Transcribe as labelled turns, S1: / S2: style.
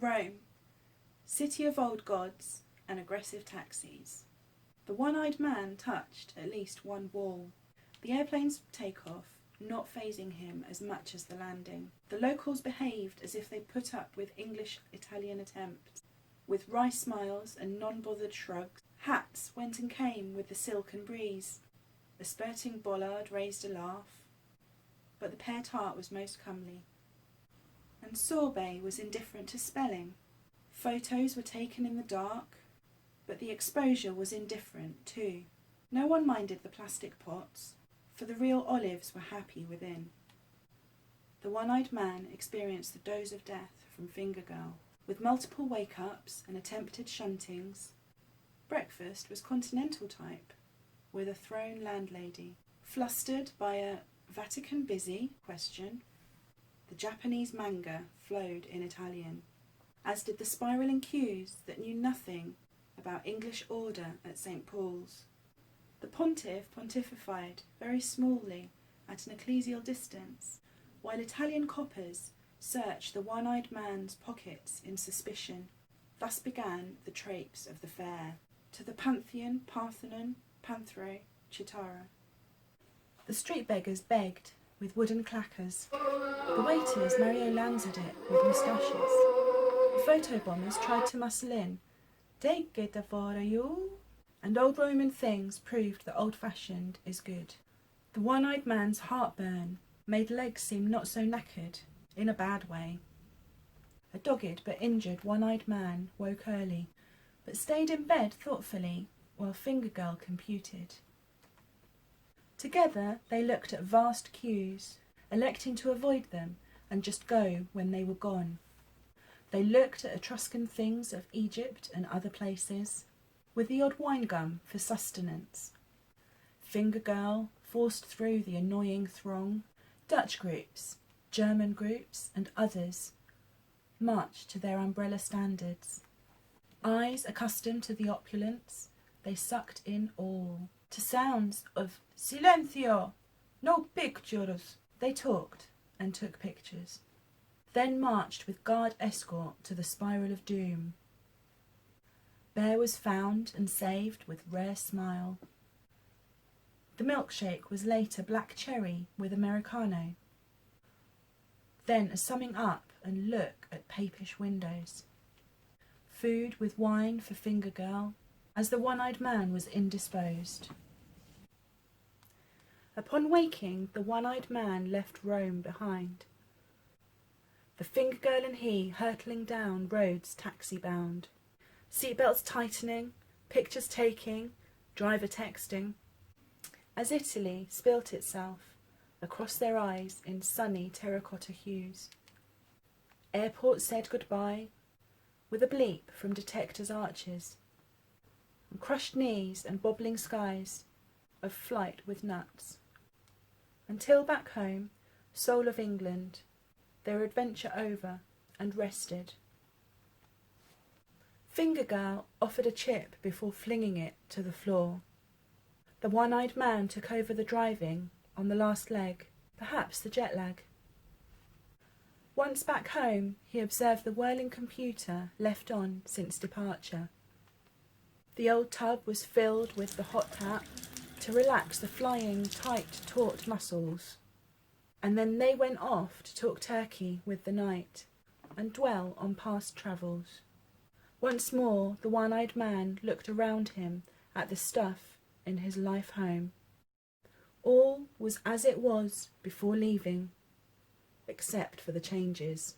S1: Rome, city of old gods and aggressive taxis. The one-eyed man touched at least one wall. The airplane's takeoff not fazing him as much as the landing. The locals behaved as if they put up with English-Italian attempts, with wry smiles and non-bothered shrugs. Hats went and came with the silken breeze. The spurting bollard raised a laugh, but the pear tart was most comely. And sorbet was indifferent to spelling. Photos were taken in the dark, but the exposure was indifferent too. No one minded the plastic pots, for the real olives were happy within. The one-eyed man experienced the dose of death from Finger Girl, with multiple wake-ups and attempted shuntings. Breakfast was continental type, with a thrown landlady. Flustered by a Vatican busy question, the Japanese manga flowed in Italian, as did the spiralling queues that knew nothing about English order at St. Paul's. The pontiff pontified very smallly at an ecclesial distance, while Italian coppers searched the one-eyed man's pockets in suspicion. Thus began the traipse of the fair, to the Pantheon, Parthenon, Panthro, Chitara. The street beggars begged with wooden clackers. The waiters Mario-Lanza'd it with moustaches. The photobombers tried to muscle in, "Take it for you," and old Roman things proved that old-fashioned is good. The one-eyed man's heartburn made legs seem not so knackered, in a bad way. A dogged but injured one-eyed man woke early, but stayed in bed thoughtfully while Finger Girl computed. Together they looked at vast queues, electing to avoid them and just go when they were gone. They looked at Etruscan things of Egypt and other places, with the odd wine gum for sustenance. Finger Girl forced through the annoying throng. Dutch groups, German groups and others marched to their umbrella standards. Eyes accustomed to the opulence, they sucked in all. To sounds of "Silencio! No pictures!" they talked and took pictures. Then marched with guard escort to the spiral of doom. Bear was found and saved with rare smile. The milkshake was later black cherry with Americano. Then a summing up and look at papish windows. Food with wine for Finger Girl, as the one-eyed man was indisposed. Upon waking, the one-eyed man left Rome behind. The Finger Girl and he hurtling down roads taxi-bound. Seatbelts tightening, pictures taking, driver texting. As Italy spilt itself across their eyes in sunny terracotta hues. Airport said goodbye, with a bleep from detectors' arches. And crushed knees and bobbling skies of flight with nuts. Until back home, soul of England, their adventure over and rested. Finger Girl offered a chip before flinging it to the floor. The one-eyed man took over the driving on the last leg, perhaps the jet lag. Once back home, he observed the whirling computer left on since departure. The old tub was filled with the hot tap to relax the flying, tight, taut muscles. And then they went off to talk turkey with the night and dwell on past travels. Once more, the one-eyed man looked around him at the stuff in his life home. All was as it was before leaving, except for the changes.